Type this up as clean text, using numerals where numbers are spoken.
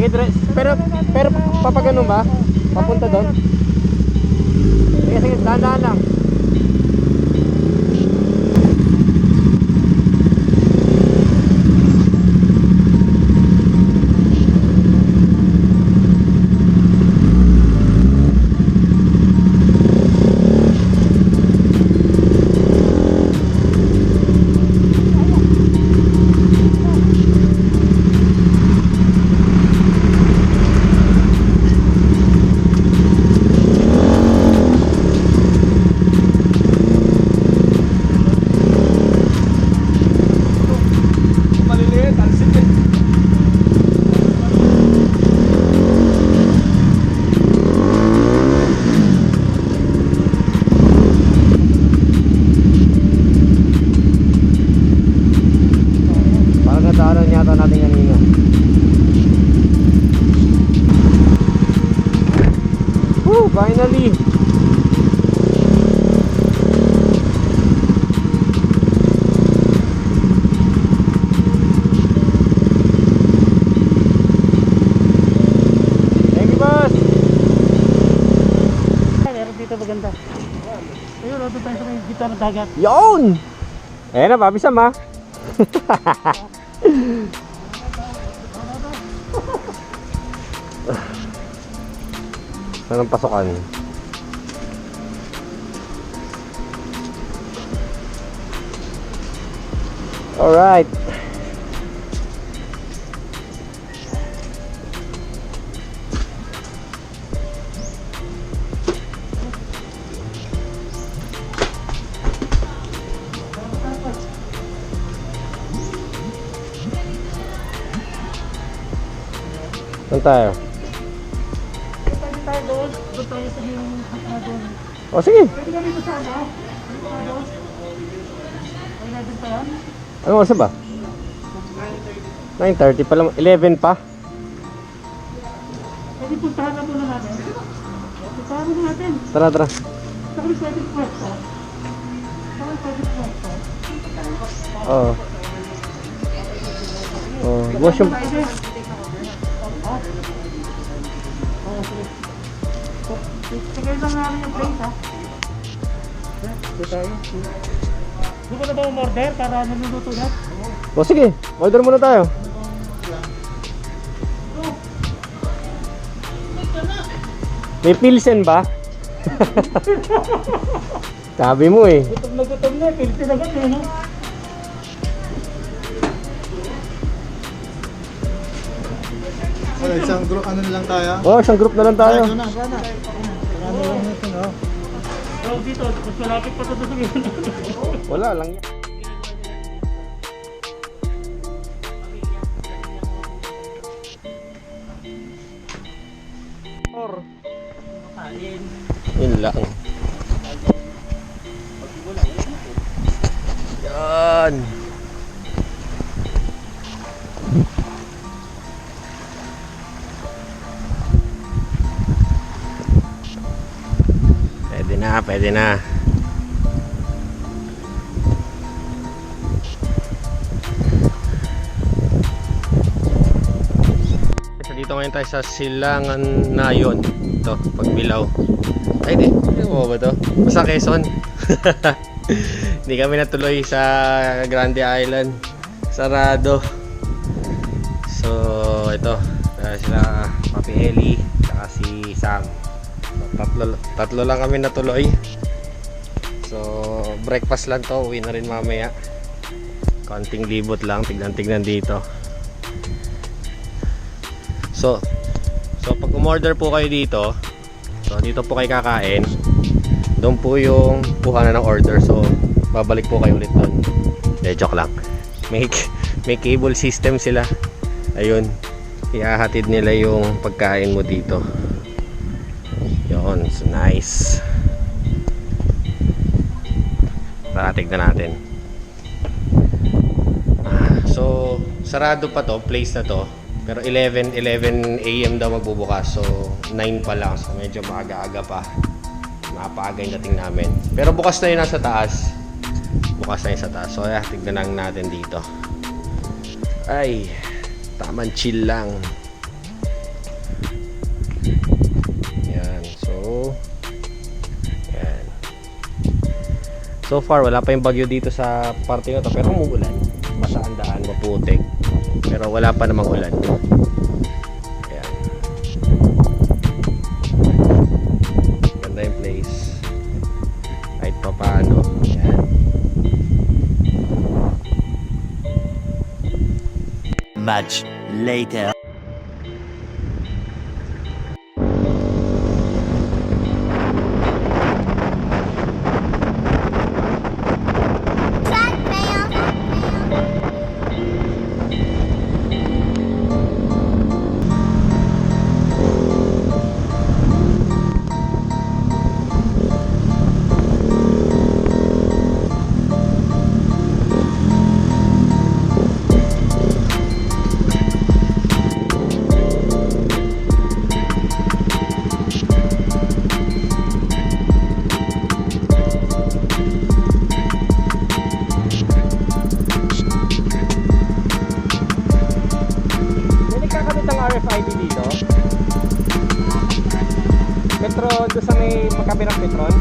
Sige, pero papagano ba? Papunta doon? Sige, sige, dahan-dahan lang. Finally. Thank you, boss. Meron dito maganda. Ayun, doon tayo sa may gitna ng dagat. Yun! Ayan na, babisam ha. Saan ang pasokan? Alright. Saan tayo? Pwede tayo doon. Doon tayo sa yung doon. O sige. Pwede kami dito sa ano? Doon. Ay, natin pa yan? Anong oras na ba? 9:30 pa lang. 11 pa. Pwede puntahan na muna natin. Puntahan muna natin. Tara, tara. Sa kami pwede pwesto. Sa kami pwede pwesto. Oo. Oh, wash yung... Sige lang namin yung place ha. Dito tayo. Hindi ko na ba umorder para naluluto na? O sige, order muna tayo. May pilsen ba? Sabi mo eh. Gutom na, pilsin agad eh, no? Wala, isang group ano na lang tayo. Oh, isang group na lang tayo. Ano na, sana. Ano lang natin, oh. So dito, mas malapit pa ito sa gilid. Wala lang yan. Or yun lang. Yan. Pwede na, pwede na. So dito ngayon tayo sa Silangan Nayon. Ito, Pagbilao. Ay di, ano ba to? Basta Quezon. Hindi kami natuloy sa Grande Island. Sarado. So ito, sila Papi Eli, saka si Sam. Tatlo lang kami natuloy. So breakfast lang to, uwi na rin mamaya. Konting libot lang, tignan dito. So pag umorder po kayo dito, so dito po kayo kakain. Doon po yung kuha na ng order. So babalik po kayo ulit doon. Joke lang. May cable system sila. Ayun, ihahatid nila yung pagkain mo dito. Yun, so nice. Tara, tignan natin. So sarado pa to, place na to. Pero 11 AM daw magbubukas. So 9 pa lang. So medyo maaga-aga pa. Mapaaga yung dating namin. Pero bukas na yun nasa taas. Bukas na yun sa taas. So tignan lang natin dito. Ay, tamang chill lang. So far, wala pa yung bagyo dito sa parte na to, pero umuulan. Basa ang daan, maputik. Pero wala pa namang ulan. Ayan. Ganda yung place. Kahit pa paano. Ayan. Much later. May nagkakamit ng RFID dito. Petron, doon sa may magkabirang Petron.